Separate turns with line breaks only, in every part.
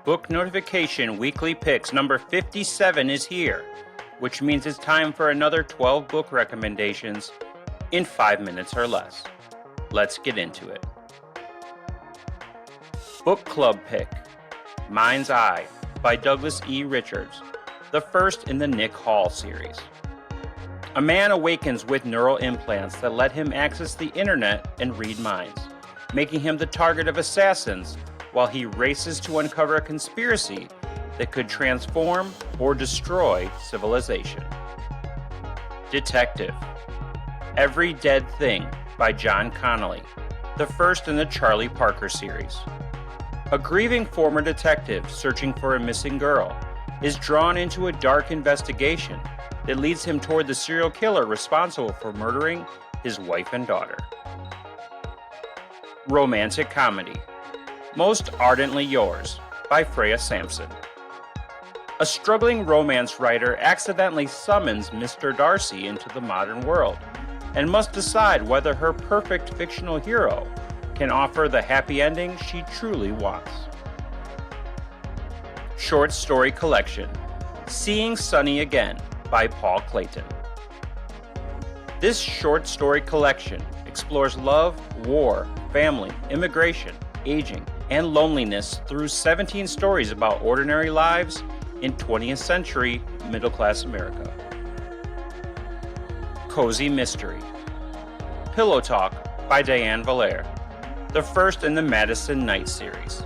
Book Notification Weekly Picks number 57 is here, which means it's time for another 12 book recommendations in 5 minutes or less. Let's get into it. Book Club Pick, Mind's Eye by Douglas E. Richards, the first in the Nick Hall series. A man awakens with neural implants that let him access the internet and read minds, making him the target of assassins while he races to uncover a conspiracy that could transform or destroy civilization. Detective, Every Dead Thing by John Connolly, the first in the Charlie Parker series. A grieving former detective searching for a missing girl is drawn into a dark investigation that leads him toward the serial killer responsible for murdering his wife and daughter. Romantic comedy, Most Ardently Yours by Freya Sampson. A struggling romance writer accidentally summons Mr. Darcy into the modern world and must decide whether her perfect fictional hero can offer the happy ending she truly wants. Short story collection, Seeing Sunny Again by Paul Clayton. This short story collection explores love, war, family, immigration, aging, and loneliness through 17 stories about ordinary lives in 20th century middle-class America. Cozy Mystery, Pillow Talk by Diane Vallere, the first in the Madison Night series.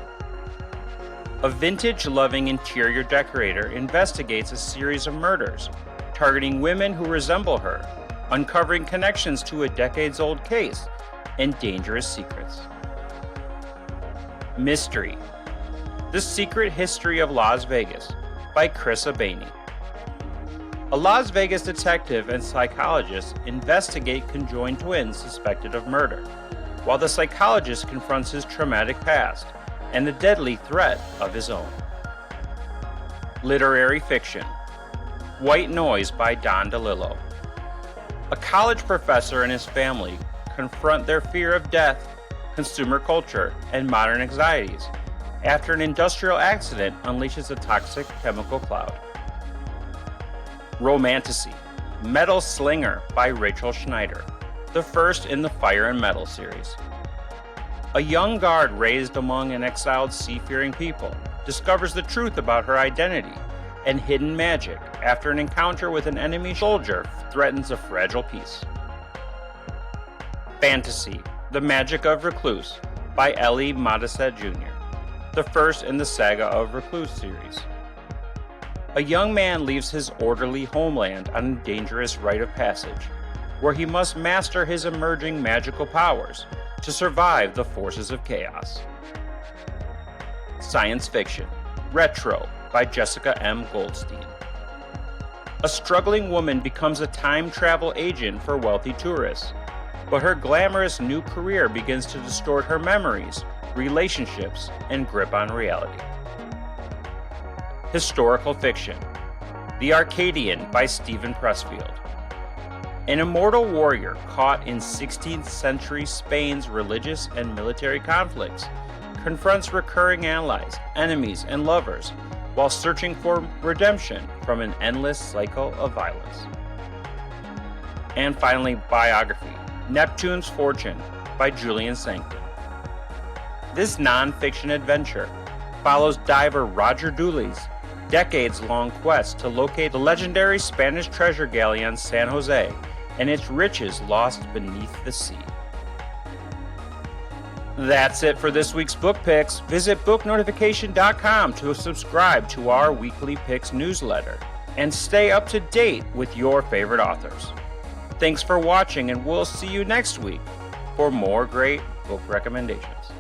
A vintage-loving interior decorator investigates a series of murders, targeting women who resemble her, uncovering connections to a decades-old case and dangerous secrets. Mystery, The Secret History of Las Vegas by Chris Abani. A Las Vegas detective and psychologist investigate conjoined twins suspected of murder, while the psychologist confronts his traumatic past and the deadly threat of his own. Literary fiction, White Noise by Don DeLillo. A college professor and his family confront their fear of death, consumer culture, and modern anxieties after an industrial accident unleashes a toxic chemical cloud. Romantasy, Metal Slinger by Rachel Schneider, the first in the Fire and Metal series. A young guard raised among an exiled sea-faring people discovers the truth about her identity and hidden magic after an encounter with an enemy soldier threatens a fragile peace. Fantasy, The Magic of Recluce by Ellie Modesitt Jr., the first in the Saga of Recluce series. A young man leaves his orderly homeland on a dangerous rite of passage, where he must master his emerging magical powers to survive the forces of chaos. Science fiction, Retro by Jessica M. Goldstein. A struggling woman becomes a time travel agent for wealthy tourists, but her glamorous new career begins to distort her memories, relationships, and grip on reality. Historical fiction, The Arcadian by Stephen Pressfield. An immortal warrior caught in 16th century Spain's religious and military conflicts confronts recurring allies, enemies, and lovers while searching for redemption from an endless cycle of violence. And finally, Biography, Neptune's Fortune by Julian Sancton. This non-fiction adventure follows diver Roger Dooley's decades-long quest to locate the legendary Spanish treasure galleon San Jose and its riches lost beneath the sea. That's it for this week's book picks. Visit booknotification.com to subscribe to our weekly picks newsletter and stay up to date with your favorite authors. Thanks for watching, and we'll see you next week for more great book recommendations.